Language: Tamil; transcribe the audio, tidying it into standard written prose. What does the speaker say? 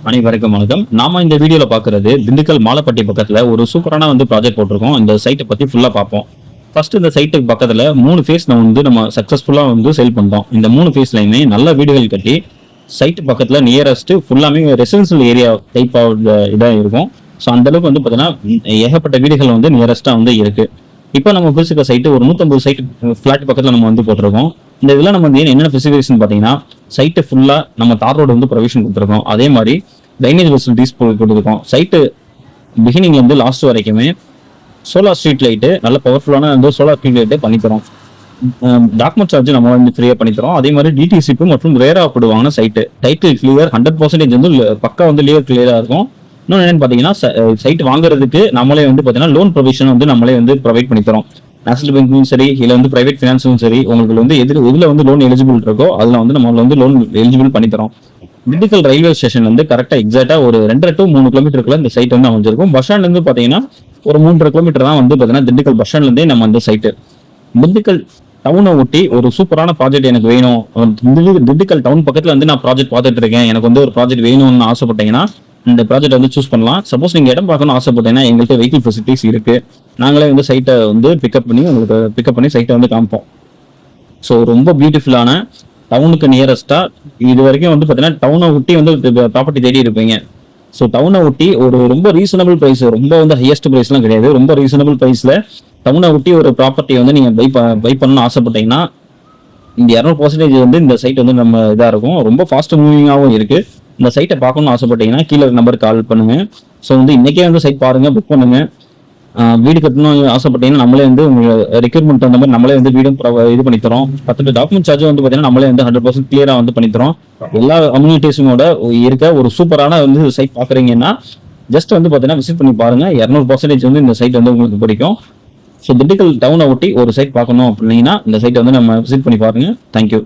அனைவருக்கும் வணக்கம். நாம இந்த வீடியோல பாக்குறது திண்டுக்கல் மாலப்பட்டி பக்கத்துல ஒரு சூப்பரான ப்ராஜெக்ட் போட்டிருக்கோம். இந்த சைட்டை பத்தி ஃபுல்லா பார்ப்போம். ஃபர்ஸ்ட் இந்த சைட்டுக்கு பக்கத்துல 3 ஃபேஸ்ல நம்ம சக்சஸ்ஃபுல்லா சேல் பண்றோம். இந்த 3 ஃபேஸ்லயுமே நல்ல வீடுகள் கட்டி சைட் பக்கத்துல நியரஸ்ட் ஃபுல்லாமே ரெசிடென்சியல் ஏரியா டைப் இதாக இருக்கும். ஸோ அந்த அளவுக்கு பார்த்தீங்கன்னா ஏகப்பட்ட வீடுகள் நியரஸ்டா இருக்கு. இப்போ நம்ம பிடிச்சிருக்க சைட்டு ஒரு 150 சைட் ஃபிளாட் பக்கத்துல நம்ம போட்டிருக்கோம். இந்த இதெல்லாம் நம்ம என்னென்ன ஃபெசிலிட்டிஸ் பார்த்தீங்கன்னா, சைட்டு ஃபுல்லா நம்ம தார் ரோடு ப்ரொவிஷன் கொடுத்துருக்கோம். அதே மாதிரி ட்ரைனேஜ் ஃபெசிலிட்டிஸ் கொடுத்துருக்கோம். சைட்டு பிகினிங்ல லாஸ்ட் வரைக்குமே சோலார் ஸ்ட்ரீட் லைட்டு நல்ல பவர்ஃபுல்லான சோலார் ஸ்ட்ரீட் லைட்டு பண்ணித்தரோம். டாக்குமெண்ட் சார்ஜ் நம்ம ஃப்ரீயா பண்ணித்தரோம். அதே மாதிரி டிடிசிபி மற்றும் ரேரா போடுவாங்க. சைட்டு டைட்டில் கிளியர் 100% பக்கா லீகல் கிளியரா இருக்கும். இன்னொன்று என்னன்னு பார்த்தீங்கன்னா, சைட் வாங்குறதுக்கு நம்மளே பார்த்தீங்கன்னா லோன் ப்ரொவிஷன் நம்மளே ப்ரொவைட் பண்ணித்தரோம். நேஷனல் பேங்க்கும் சரி, இல்லை பிரைவேட் ஃபினான்ஸும் சரி, உங்களுக்கு எதுல லோன் எலிஜிபிள் இருக்கோ அதுல நம்ம லோன் எலிஜிபிள் பண்ணித்தரோம். திண்டுக்கல் ரயில்வே ஸ்டேஷன் கரெக்டா எக்ஸாக்டா ஒரு 2 to 3 கிலோமீட்டருக்குள்ள இந்த சைட் அமைஞ்சிருக்கும். பஸ் ஸ்டாண்ட்ல இருந்து பாத்தீங்கன்னா ஒரு 3.5 கிலோமீட்டர் தான் பாத்தீங்கன்னா திண்டுக்கல் பஸ் ஸ்டாண்ட்ல இருந்தே நம்ம சைட்டு. திண்டுக்கல் டவுனை ஒட்டி ஒரு சூப்பரான ப்ராஜெக்ட் எனக்கு வேணும். திண்டுக்கல் டவுன் பக்கத்துல நான் ப்ராஜெக்ட் பார்த்துட்டு இருக்கேன், எனக்கு ஒரு ப்ராஜெக்ட் வேணும்னு ஆசைப்பட்டீங்கன்னா இந்த ப்ராஜெக்ட் சூஸ் பண்ணலாம். சப்போஸ் நீங்க இடம் பார்க்கணும் ஆசைப்பட்டீங்கன்னா எங்கள்கிட்ட வெஹிக்கிள் ஃபெசிலிட்டிஸ் இருக்கு. நாங்களே சைட்டை பிக்கப் பண்ணி சைட்டை காமிப்போம். ஸோ ரொம்ப பியூட்டிஃபுல்லான டவுனுக்கு நியரஸ்டா இது வரைக்கும் பார்த்தீங்கன்னா டவுனை ஒட்டி ப்ராப்பர்ட்டி தேடி இருப்பீங்க. ஸோ டவுனை ஒட்டி ஒரு ரொம்ப ரீசனபிள் பிரைஸ், ரொம்ப ஹையஸ்ட் பிரைஸ்லாம் கிடையாது, ரொம்ப ரீசனபிள் பிரைஸ்ல டவுனை ஒட்டி ஒரு ப்ராப்பர்ட்டி நீங்க பை பண்ணணும்னு ஆசைப்பட்டீங்கன்னா இந்த 200% இந்த சைட் நம்ம இதா இருக்கும். ரொம்ப ஃபாஸ்ட் மூவிங்காகவும் இருக்கு. இந்த சைட்டை பார்க்கணும்னு ஆசைப்பட்டீங்கன்னா கீழே நம்பருக்கு கால் பண்ணுங்க. ஸோ இன்னைக்கே சைட் பாருங்க, புக் பண்ணுங்க. வீடு கட்டணும் ஆசைப்பட்டீங்கன்னா நம்மளே உங்க ரெக்யூர்மெண்ட் அந்த மாதிரி நம்மளே வீடும் இது பண்ணி தரோம். 10 டாக்குமெண்ட் சார்ஜ் பார்த்தீங்கன்னா நம்மளே 100% கிளியரா பண்ணி தரோம். எல்லா அம்யூனிட்டிஸுமோட இருக்க ஒரு சூப்பரான சைட் பாக்குறீங்கன்னா ஜஸ்ட் பார்த்தீங்கன்னா விசிட் பண்ணி பாருங்க. 200% இந்த சைட் உங்களுக்கு பிடிக்கும். ஸோ திண்டுக்கல் டவுனை ஒட்டி ஒரு சைட் பார்க்கணும் அப்படின்னா இந்த சைட் நம்ம விசிட் பண்ணி பாருங்க. தேங்க்யூ.